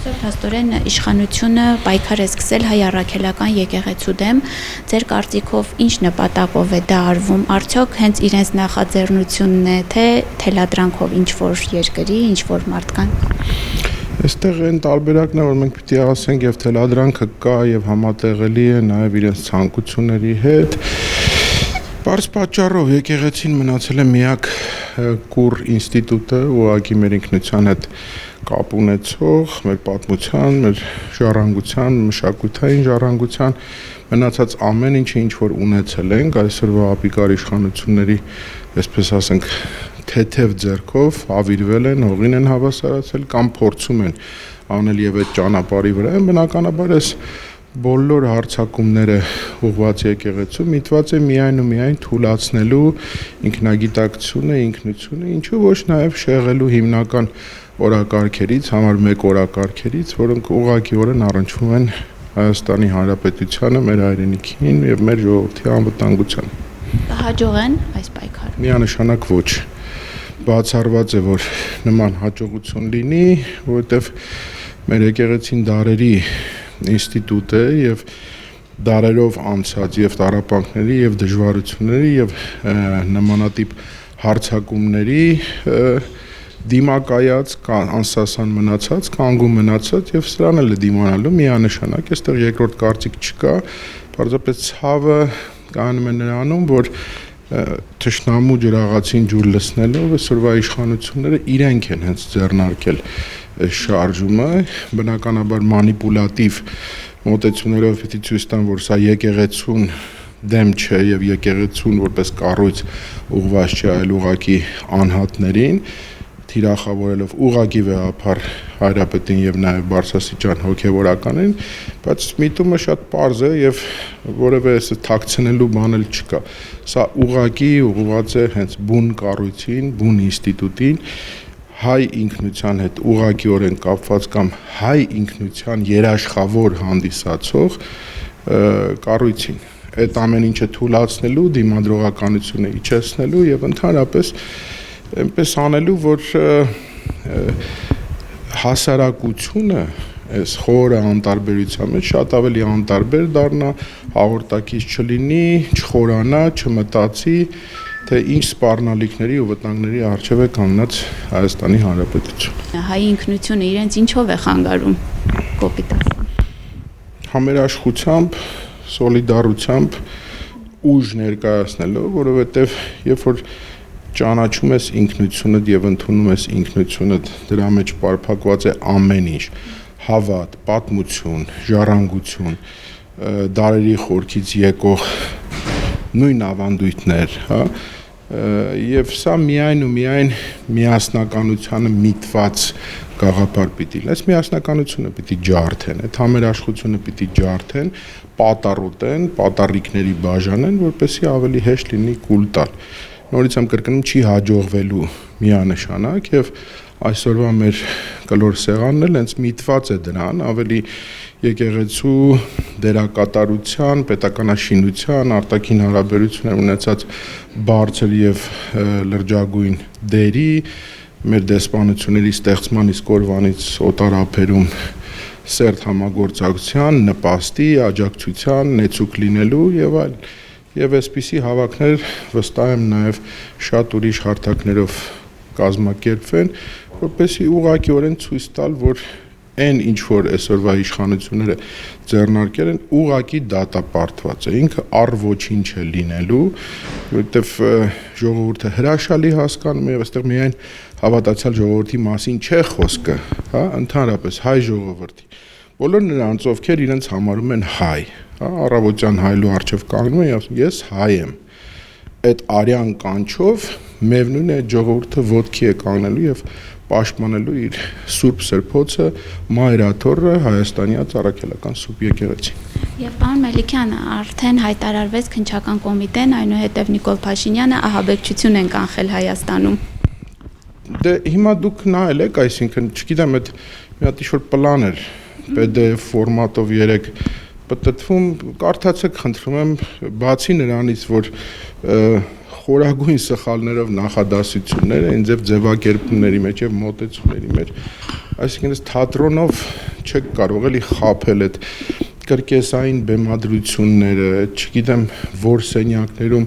Այսօր փաստորեն իշխանությունը պայքար է սկսել հայ առաքելական եկեղեցու դեմ, ձեր կարծիքով ինչ նպատակով է դա արվում, արդյոք հենց իրենց նախաձեռնությունն է, թե թելադրանքով ինչ-որ երկրի, ինչ-որ մարդկանց։ Այստեղ այն տարբերակն է, որ մենք պիտի ասենք եւ թելադրանքը կա եւ համատեղելի է նաեւ իրենց ցանկությունների հետ։ Բարձ պատճառով եկեղեցին մնացել է միակ կուռ ինստիտուտը, ուղղակի մեր ինքնության հետ կապ ունեցող, մեր պատմության, մեր ժառանգության, մշակութային ժառանգության մնացած ամեն ինչը ինչ որ ունեցել ենք այսօրվա ապիկար իշխանությունների, այսպես ասենք, թեթև ձեռքով ավիրվել են, հողին են հավասարացել կամ փորձում են անել եւ այդ ճանապարհի վրա են բնականաբար այս բոլոր հարցակումները ուղղված եկեղեցու միտված է միայն ու միայն թույլատնելու ինքնագիտակցությունը, ինքնությունը, ինչու ոչ նաեւ շեղելու հիմնական օրակարգերից, համար 1 օրակարգերից, որոնք ուղղակիորեն առնչվում են Հայաստանի Հանրապետությանը, մեր հայրենիքին եւ մեր ժողովրդի անվտանգությանը։ Կհաջողեն այս պայքարը։ Միանշանակ ոչ։ Բացառված է, որ նման հաջողություն լինի, որովհետեւ մեր եկեղեցին դարերի ինստիտուտ է եւ դարերով անցած եւ տառապանքների եւ դժվարությունների եւ նմանատիպ հարցակումների դիմակայած, անսասան մնացած, կանգուն մնացած եւ սրան էլ է դիմանալու միանշանակ, այստեղ երկրորդ կարծիք չկա, պարզապես ցավը կանում է նրանում, որ թշնամու ջրաղացին ջուր լցնելով այսօրվա իշխանությունները իրենք են հենց ձեռնարկել այս շարժումը, բնականաբար մանիպուլատիվ մոտեցումներով պիտի ցույց տան, որ սա եկեղեցուն դեմ չէ եւ եկեղեցուն որպես կառույց ուղղված չէ, այլ ուղղակի անհատներին, թիրախավորելով ուղղակի վեհապար հայրապետին եւ նաեւ բարձրաստիճան հոգեվորականին, բայց միտումը շատ պարզ է եւ որևէ թաքցնելու բան էլ չկա։ Սա ուղղակի ուղղված է հենց բուն կառույցին, բուն ինստիտուտին, հայ ինքնության հետ ուղղակիորեն կապված կամ հայ ինքնության երաշխավոր հանդիսացող կառույցին։ Այդ ամեն ինչը թույլատնելու, դիմադրողականությունը իջեցնելու եւ ընդհանրապես այնպես անելու, որ հասարակությունը այս խորը անտարբերության մեջ շատ ավելի անտարբեր դառնա, հաղորդակից չլինի, չխորանա, չմտածի, թե ինչ սպառնալիքների ու վտանգների առջև է կանգնած Հայաստանի Հանրապետությունը։ Հայ ինքնությունը իրենց ինչով է խանգարում, կոպիտ ասեմ։ Համերաշխությամբ, սոլիդարությամբ ուժ ներկայացնելով, որովհետև երբ որ ճանաչում ես ինքնությունդ եւ ընդունում ես ինքնությունդ, դրա մեջ պարփակված է ամեն ինչ՝ հավատ, պատմություն, ժառանգություն, դարերի խորքից եկող նույն ավանդույթներ, հա, եւ սա միայն ու միայն միասնականությանը միտված գաղափար պիտի լինի։ Այս միասնականությունը պիտի ջարդեն, այդ համերաշխությունը պիտի ջարդեն, պատառոտեն, պատառիկների բաժանեն, որպեսզի ավելի հեշտ լինի կուլ տալ։ Նորից եմ կրկնում, չի հաջողվելու միանշանակ եւ այսօրվա մեր կլոր սեղանն էլ հենց միտված է դրան, ավելի եկեղեցու դերակատարության, պետականաշինության, արտաքին հարաբերություններ ունեցած բարձր եւ լրջագույն դերի, մեր դեսպանությունների ստեղծման իսկ օրվանից օտարափերում սերտ համագործակցության, նպաստի, աջակցության, նեցուկ լինելու եւ այլն։ Եվ այսպիսի հավաքներ վստահ եմ նաև շատ ուրիշ հարթակներով կազմակերպվեն, որպեսզի ուղղակիորեն ցույց տալ, որ այն ինչ որ այսօրվա իշխանությունները ձեռնարկել են, ուղղակի դատապարտված է, ինքը առ ոչինչ է լինելու, որովհետև ժողովուրդը հրաշալի հասկանում է եւ այստեղ միայն հավատացյալ ժողովրդի մասին չէ խոսքը, հա, ընդհանրապես հայ ժողովրդի։ Բոլոր նրանց, ովքեր իրենց համարում են հայ, հա, առավոտյան հայլու առջև կանգնում են եւ ասում ես հայ եմ։ Այդ արյան կանչով միևնույն է ժողովուրդը ոտքի է կանգնելու եւ պաշտպանելու իր սուրբ սրբոցը, մայրաթոռը, Հայաստանյաց առաքելական սուրբ եկեղեցին։ Եվ պարոն Մելիքյան, արդեն հայտարարվեց քննչական կոմիտեն, այնուհետև Նիկոլ Փաշինյանը ահաբեկչություն են կանխել Հայաստանում։ Դե հիմա դուք նայել եք, այսինքն, չգիտեմ, այդ մի հատ ինչ-որ պլան էր PDF ֆորմատով 3 պատտվում, կարդացեք, խնդրում եմ, բացի նրանից, որ խորագույն սխալներով նախադասություններ են ձևակերպումների մեջ եւ մոտեցումների մեջ, այսինքն այս թատրոնով չեք կարող էլի խաբել այդ կրկեսային բեմադրությունները, չգիտեմ որ սենյակներում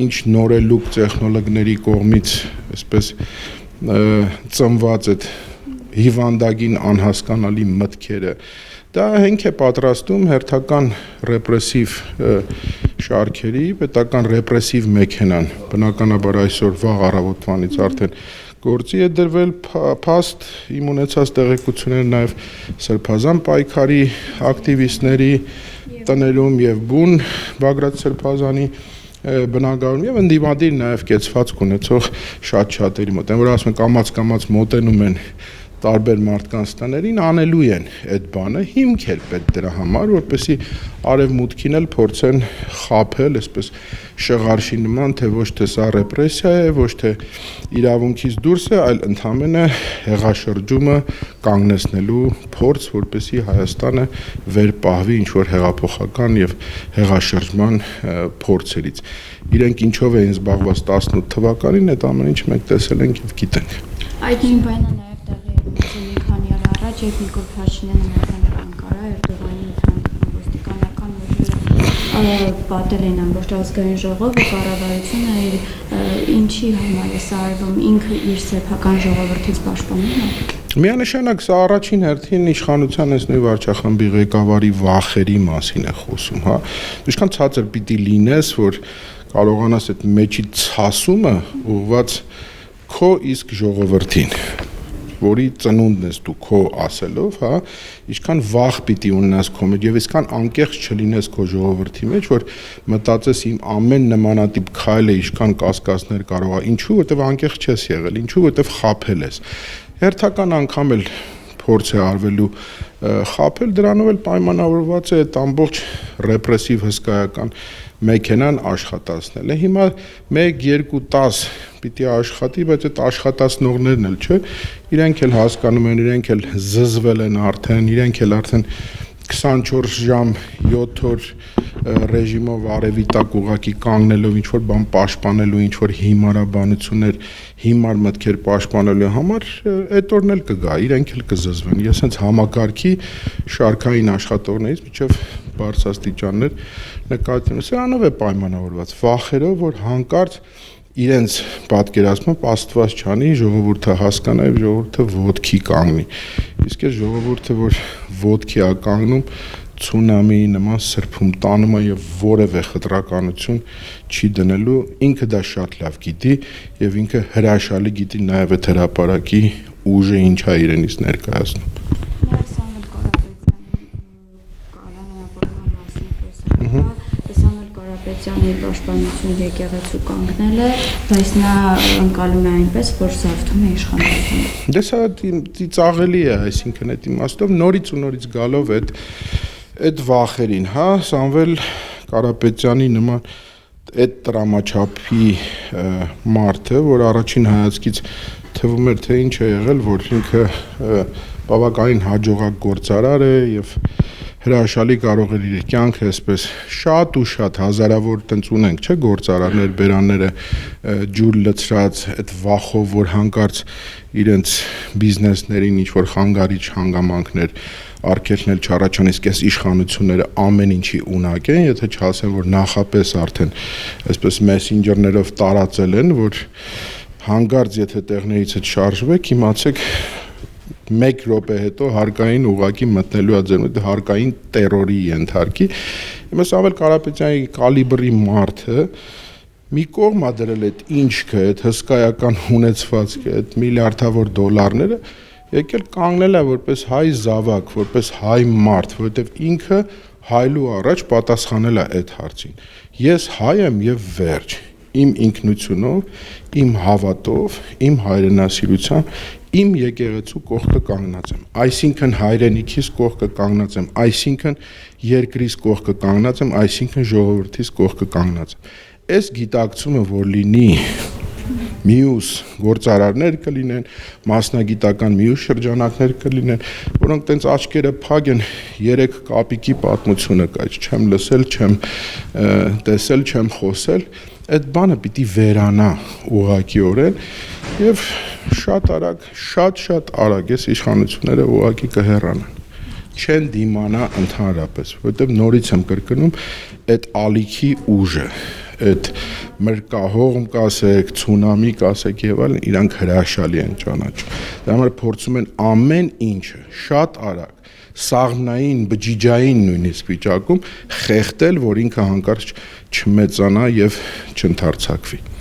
ինչ նորելուկ տեխնոլոգների կողմից այսպես ծնված այդ հիվանդագին անհասկանալի մտքերը դա հենք է պատրաստում հերթական ռեպրեսիվ շարքերի, պետական ռեպրեսիվ մեքենան, բնականաբար այսօր վաղ առավոտվանից արդեն գործի է դրվել փաստ իմ ունեցած տեղեկությունները նաև Սրբազան պայքարի ակտիվիստների տներում եւ բուն Բագրատ Սրբազանի բնակարանում եւ ընդդիմադիր նաև կեցվածք ունեցող շատ-շատերի մոտ, որ ասում են կամաց մոտենում են տարբեր մարդկանց տներին անելու են այդ բանը, հիմք էլ պետք դրա համար, որպեսզի արևմուտքին էլ փորձեն խաբել, այսպես շղարշի նման, թե ոչ թե սա ռեպրեսիա է, ոչ թե իրավունքից դուրս է, այլ ընդհանրապես հեղաշրջումը կանգնեցնելու փորձ, որպեսզի Հայաստանը վեր պահվի ինչ որ հեղափոխական եւ հեղաշրջման փորձերից։ Իրենք ինչով էին զբաղված 18 թվականին, այդ ամեն ինչ մենք տեսել ենք եւ գիտենք։ Այդ նույն բանը նաեւ տեղի մի քանի օր առաջ երբ Նիկոլ Փաշինյանը մեկնել Անկարա Էրդողանի ոստիկանական ուժերը պատել են ամբողջ ազգային ժողովը, կառավարությունը ինչի համար է սա արվում, ինքը իր սեփական ժողովրդից պաշտպանում է։ Միանշանակ սա առաջին հերթին իշխանության այս նույն վարչախմբի ղեկավարի վախերի մասին է խոսում, հա։ Ինչքան ցածր պիտի լինես, որ կարողանաս այդ մեջի ցասումը ուղղված քո իսկ ժողովրդին, որի ծնունդն ես դու քո ասելով, հա, ինչքան վախ պիտի ունենաս քո մեջ եւ այսքան անկեղծ չլինես քո ժողովրդի մեջ, որ մտածես իմ ամեն նմանատիպ քայլը ինչքան կասկածներ կարող է, ինչու, որտեվ անկեղծ չես եղել, ինչու, որտեվ խաբել ես։ Հերթական անգամ էլ փորձ է արվելու խաբել, դրանով էլ պայմանավորված է այդ ամբողջ ռեպրեսիվ հսկայական մեքենան աշխատացնել է։ Հիմա 1, 2, 10 պիտի աշխատի, բայց այդ աշխատացնողներն էլ չէ, իրենք էլ հասկանում են, իրենք էլ զզվել են արդեն, իրենք էլ արդեն 24 ժամ 7 օր ռեժիմով արևի տակ ուղակի կանգնելով ինչ-որ բան պաշտպանելու, ինչ-որ հիմարաբանություններ, հիմար մտքեր պաշտպանելու համար, այդ օրն էլ կգա, իրենք էլ կզզվեն։ Ես հենց համակարգի շարքային աշխատողներից միջև բարձրաստիճաններ նկատի ունեմ, սրանով է պայմանավորված, վախերով, որ հանկարծ իրենց պատկերացմամբ Աստված չանի, ժողովուրդը հասկանա եւ ժողովուրդը ոտքի կանգնի։ Իսկ այս ժողովուրդը, որ ոտքի է կանգնում, ցունամիի նման սրբում տանում է եւ որևէ խտրականություն չի դնելու, ինքը դա շատ լավ գիտի եւ ինքը հրաշալի գիտի նաեւ այդ հրապարակի ուժը ինչ է իրենից ներկայացնում։ Պետյանի պաշտպանություն եկեղեցու կանգնել է, բայց նա ընկալում է այնպես, որ զավթում է իշխանությունը։ Դե սա ծաղելի է, այսինքն այդ իմաստով նորից ու նորից գալով այդ վախերին, հա, Սամվել Կարապետյանի նման այդ տրամաչափի մարդը, որ առաջին հայացքից թվում էր թե ինչ է եղել, որ ինքը բավականին հաջողակ գործարար է եւ հրաշալի կարող է իր կյանքը այսպես շատ ու շատ հազարավոր տնց ունենք, չէ, գործարարներ, բերանները ջուր լցրած այդ վախով, որ հանկարծ իրենց բիզնեսներին ինչ որ խանգարիչ հանգամանքներ արգելքնել չառաջան, իսկ այս իշխանությունները ամեն ինչի ունակ են, եթե չասեն, որ նախապես արդեն այսպես մեսենջերներով տարածել են, որ հանկարծ եթե տեղներից հետ շարժվեք, իմացեք 1 րոպե հետո հարկային ուղակի մտնելու է ձեր հարկային տերորի ենթարկի։ Հիմա Սամվել Կարապետյանի կալիբրի մարդը մի կողմ է դրել այդ ինչքը, այդ հսկայական ունեցվածքը, այդ միլիարդավոր դոլարները, եկել կանգնել է որպես հայ զավակ, որպես հայ մարդ, որովհետև ինքը հայլու առաջ պատասխանել է այդ հարցին։ Ես հայ եմ եւ վերջ։ Իմ ինքնությունով, իմ հավատով, իմ հայրենասիրությամբ, իմ եկեղեցու կողքը կանգնած եմ, այսինքն հայրենիքիս կողքը կանգնած եմ, այսինքն երկրիս կողքը կանգնած եմ, այսինքն ժողովրդիս կողքը կանգնած եմ։ Այս գիտակցումը, որ լինի մյուս գործարարներ կլինեն, մասնագիտական մյուս շրջանակներ կլինեն, որոնք տենց աչքերը փակ են 3 կապիկի պատմությունը կա, չեմ լսել, չեմ տեսել, չեմ խոսել, այդ բանը պիտի վերանա ուղղակիորեն Եվ շատ արագ, շատ արագ էս իշխանությունները ուղղակի կհեռանան։ Չեն դիմանա ընդհանրապես, որովհետև նորից եմ կրկնում, այդ ալիքի ուժը, այդ մրկահողմ կասեք, ցունամի կասեք եւ այլն, իրանք հրաշալի են ճանաչում։ Դա համար փորձում են ամեն ինչը շատ արագ, սաղմնային, բջիջային նույնիսկ վիճակում խեղդել, որ ինքը հանկարծ չմեծանա եւ չընդարձակվի։